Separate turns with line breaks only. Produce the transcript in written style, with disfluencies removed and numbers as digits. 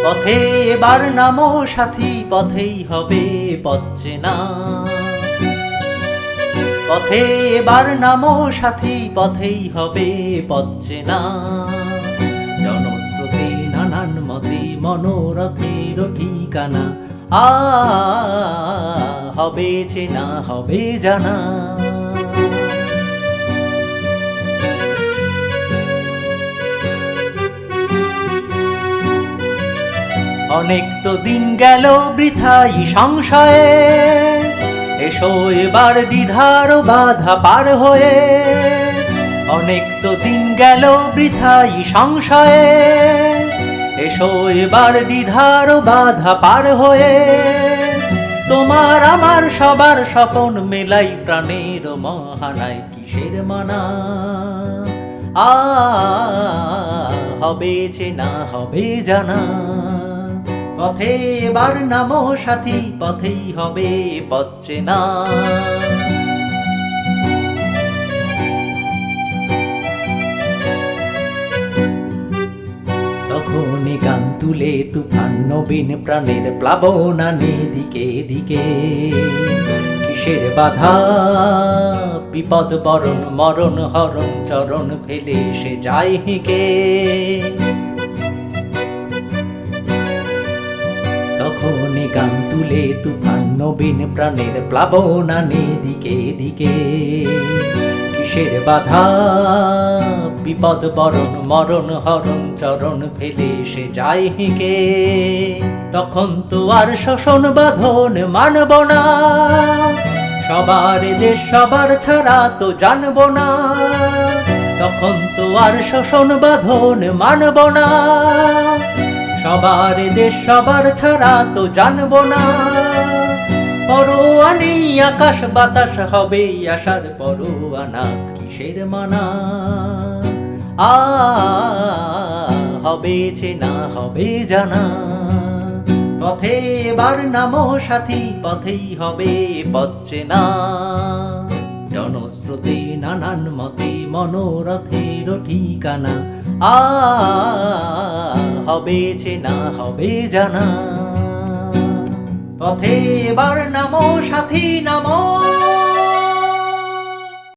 পথে এবার নামো সাথী, পথেই হবে পথ চেনা। পথে এবার নামো সাথী, পথেই হবে পথ চেনা। জনস্রোতে নানান মতে মনোরথের ঠিকানা, হবে চেনা হবে জানা। অনেক তো দিন গেল বৃথাই সংশয়ে, এসো এবার দ্বিধার বাধা পার হয়ে। অনেক তো দিন গেল বৃথাই সংশয়ে, এসো এবার দ্বিধার বাধা পার হয়ে। তোমার আমার সবার স্বপন মেলাই প্রাণের মহানায়, কিসের মানা হবে চেনা হবে জানা। পথে এবার নামো সাথী, পথেই হবে পথ চেনা। তখনই গান তুলে তুফান নবীন প্রাণের প্লাবনানে দিকে দিকে। কিসের বাধা বিপদ বরণ মরণ হরণ, চরণ ফেলে সে যায় হেঁকে। তখনই গান তুলে তুফান নবীন প্রাণের প্লাবনানে দিকে দিকে। কিসের বাধা বিপদ বরণ মরণ হরণ, চরণ ফেলে সে যায় হেঁকে। তখন তো আর শোষণ বাঁধন মানব না, সবার দেশ সবার ছাড়া তো জানব না। তখন তো আর শোষণ বাঁধন মানব না, সবার দেশ সবার ছাড়া তো জানব না। পরোয়ানি আকাশ বাতাস হবে আশার পরোয়ানা, কিসের মানা হবে চেনা হবে জানা। পথে এবার নামো সাথী, পথেই হবে পথ চেনা। জনস্রোতে নানান মতে মনোরথের ঠিকানা, হবে চেনা হবে জানা। পথে এবার নামো সাথী নামো।